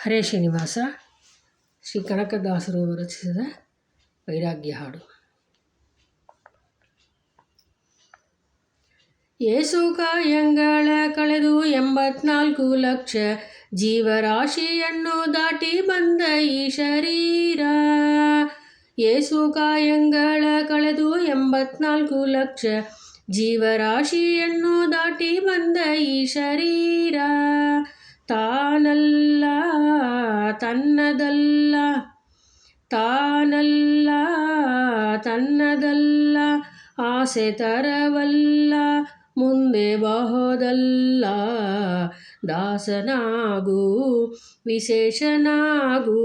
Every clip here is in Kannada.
ಹರೇ ಶ್ರೀನಿವಾಸ ಶ್ರೀ ಕನಕದಾಸರು ರಚಿಸಿದ ವೈರಾಗ್ಯ ಹಾಡು. ಏಸು ಕಾಯಂಗಳ ಕಳೆದು 84 ಲಕ್ಷ ಜೀವರಾಶಿಯನ್ನು ದಾಟಿ ಬಂದ ಈ ಶರೀರ. ಏಸು ಕಾಯಂಗಳ ಕಳೆದು 84 ಲಕ್ಷ ಜೀವರಾಶಿಯನ್ನು ದಾಟಿ ಬಂದ ಈ ಶರೀರ. ತಾನಲ್ಲ ತನ್ನದಲ್ಲ, ತಾನಲ್ಲ ತನ್ನದಲ್ಲ, ಆಸೆ ತರವಲ್ಲ, ಮುಂದೆ ಬಹುದಲ್ಲ. ದಾಸನಾಗು ವಿಶೇಷನಾಗು,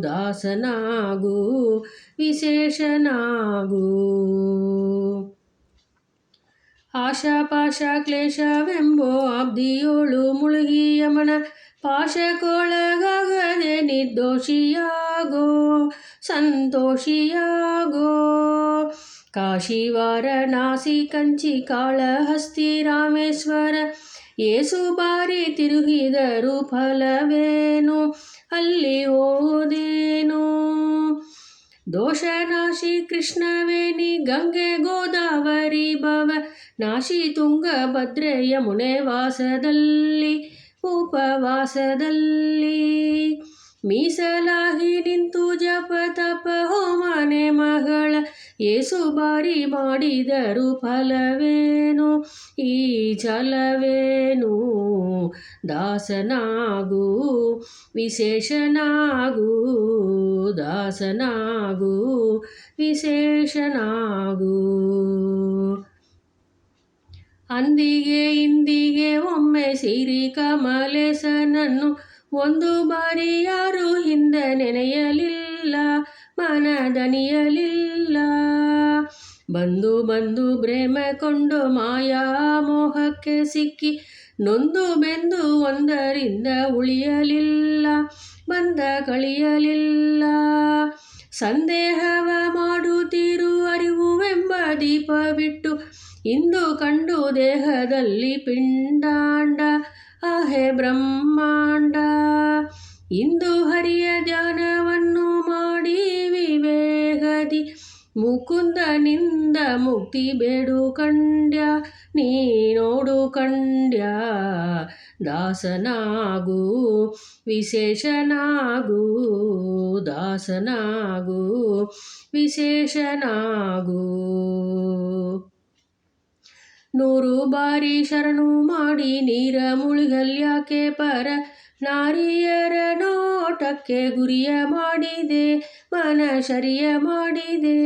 ದಾಸನಾಗು ವಿಶೇಷನಾಗು. ಆಶಾಪಾಶ ಕ್ಲೇಶವೆಂಬೋ ಅಬ್ದಿಯೋಳು ಮುಳುಗಿ ಯಮನ ಪಾಶಕ್ಕೊಳಗಾಗದೆ ನಿರ್ದೋಷಿಯಾಗೋ, ಸಂತೋಷಿಯಾಗೋ. ಕಾಶಿ ವಾರಣಾಸಿ ಕಂಚಿ ಕಾಳಹಸ್ತಿ ರಾಮೇಶ್ವರ ಏಸು ಬಾರಿ ತಿರುಗಿದರೂ ಫಲವೇನು, ಅಲ್ಲಿ ಹೋದೇನು. ದೋಷನಾಶಿ ಕೃಷ್ಣವೇಣಿ ಗಂಗೆ ಗೋದಾವರಿ ಭವ ನಾಶಿ ತುಂಗಭದ್ರೆ ಯಮುನೆ ವಾಸದಲ್ಲಿ ಉಪವಾಸದಲ್ಲಿ. ಮೀಸಲಾಗಿ ನಿಂತು ಜಪ ತಪ ಹೋಮನೆ ಮಗಳ ಏಸು ಬಾರಿ ಮಾಡಿದರು ಫಲವೇನು, ಈ ಛಲವೇನು. ದಾಸನಾಗು ವಿಶೇಷನಾಗು, ದಾಸನಾಗು ವಿಶೇಷನಾಗು. ಅಂದಿಗೆ ಇಂದಿಗೆ ಒಮ್ಮೆ ಸಿರಿ ಕಮಲೇಶನನ್ನು ಒಂದು ಬಾರಿ ಯಾರು ಹಿಂದೆ ನೆನೆಯಲಿಲ್ಲ, ಮನದನಿಯಲಿಲ್ಲ. ಬಂದು ಬಂದು ಭ್ರಮೆಕೊಂಡು ಮಾಯಾ ಮೋಹಕ್ಕೆ ಸಿಕ್ಕಿ ನೊಂದು ಬೆಂದು ಒಂದರಿಂದ ಉಳಿಯಲಿಲ್ಲ, ಬಂದ ಕಳಿಯಲಿಲ್ಲ. ಸಂದೇಹವ ಮಾಡುತ್ತಿರು ಅರಿವುವೆಂಬ ದೀಪ ಬಿಟ್ಟು ಇಂದು ಕಂಡು ದೇಹದಲ್ಲಿ ಪಿಂಡಾಂಡ ಅಹೆ ಬ್ರಹ್ಮಾಂಡ. ಇಂದು ಹರಿಯ ಧ್ಯಾನವನ್ನು ಮಾಡಿ ವಿವೇಕದಿ ಮುಕುಂದನಿಂದ ಮುಕ್ತಿ ಬೇಡು ಕಂಡ್ಯ, ನೀ ನೋಡು ಕಂಡ್ಯ. ದಾಸನಾಗು ವಿಶೇಷನಾಗು, ದಾಸನಾಗು ವಿಶೇಷನಾಗು. 100 ಬಾರಿ ಶರಣು ಮಾಡಿ ನೀರ ಮುಳುಗಲ್ಯಾಕೆ ಪರ ನಾರಿಯರ ನೋಟಕ್ಕೆ ಗುರಿಯ ಮಾಡಿದೆ, ಮನ ಶರಿಯ ಮಾಡಿದೆ.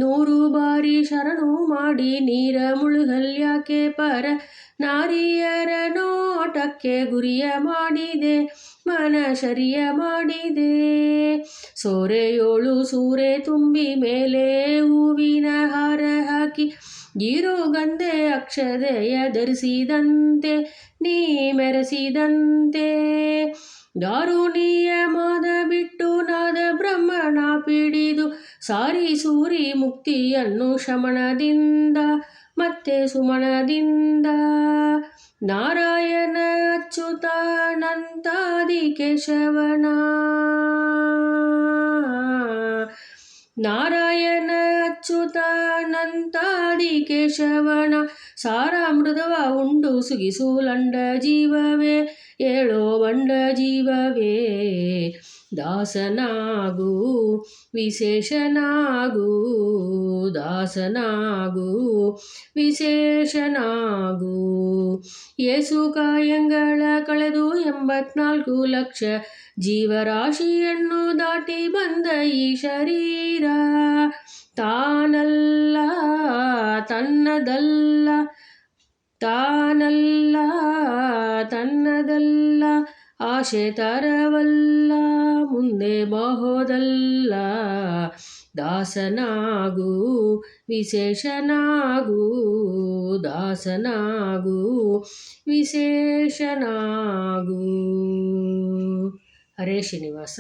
100 ಬಾರಿ ಶರಣು ಮಾಡಿ ನೀರ ಮುಳುಗಲ್ಯಾಕೆ ಪರ ನಾರಿಯರ ನೋಟಕ್ಕೆ ಗುರಿಯ ಮಾಡಿದೆ, ಮನ ಶರಿಯ ಮಾಡಿದೆ. ಸೋರೆಯೋಳು ಸೂರೆ ತುಂಬಿ ಮೇಲೆ ಹೂವಿನ ಹಾರ ಹಾಕಿ ಗಂಧೆ ಅಕ್ಷತೆಯ ಧರಿಸಿದಂತೆ ನೀ ಮೆರೆಸಿದಂತೆ. ದಾರುಣೀಯ ಮಾದ ಬಿಟ್ಟು ನಾದ ಬ್ರಹ್ಮಣ ಪಿಡಿದು ಸಾರಿ ಸೂರಿ ಮುಕ್ತಿಯನ್ನು ಶಮಣದಿಂದ ಮತ್ತೆ ಸುಮಣದಿಂದ. ನಾರಾಯಣ ಅಚ್ಯುತಾನಂತಾದಿ ಕೇಶವನ, ನಾರಾಯಣ ಅಚ್ಯುತಾನಂತಾದಿ ಕೇಶವನ ಸಾರಾಮೃತವ ಉಂಡು ಸುಗಿಸು ಲಂಡ ಜೀವವೇ, ಏಳೋ ಬಂಡ ಜೀವವೇ. ದಾಸನಾಗು ವಿಶೇಷನಾಗು, ದಾಸನಾಗು ವಿಶೇಷನಾಗು. ಏಸು ಕಾಯಂಗಳ ಕಳೆದು 84 ಲಕ್ಷ ಜೀವರಾಶಿಯನ್ನು ದಾಟಿ ಬಂದ ಈ ಶರೀರ. ತಾನಲ್ಲ ತನ್ನದಲ್ಲ, ತಾನಲ್ಲ ತನ್ನದಲ್ಲ, ಆಶೆ ತರವಲ್ಲ, ಮುಂದೆ ಬಹುದಲ್ಲ. ದಾಸನಾಗು ವಿಶೇಷನಾಗು, ದಾಸನಾಗು ವಿಶೇಷನಾಗು. ಹರೇ ಶ್ರೀನಿವಾಸ.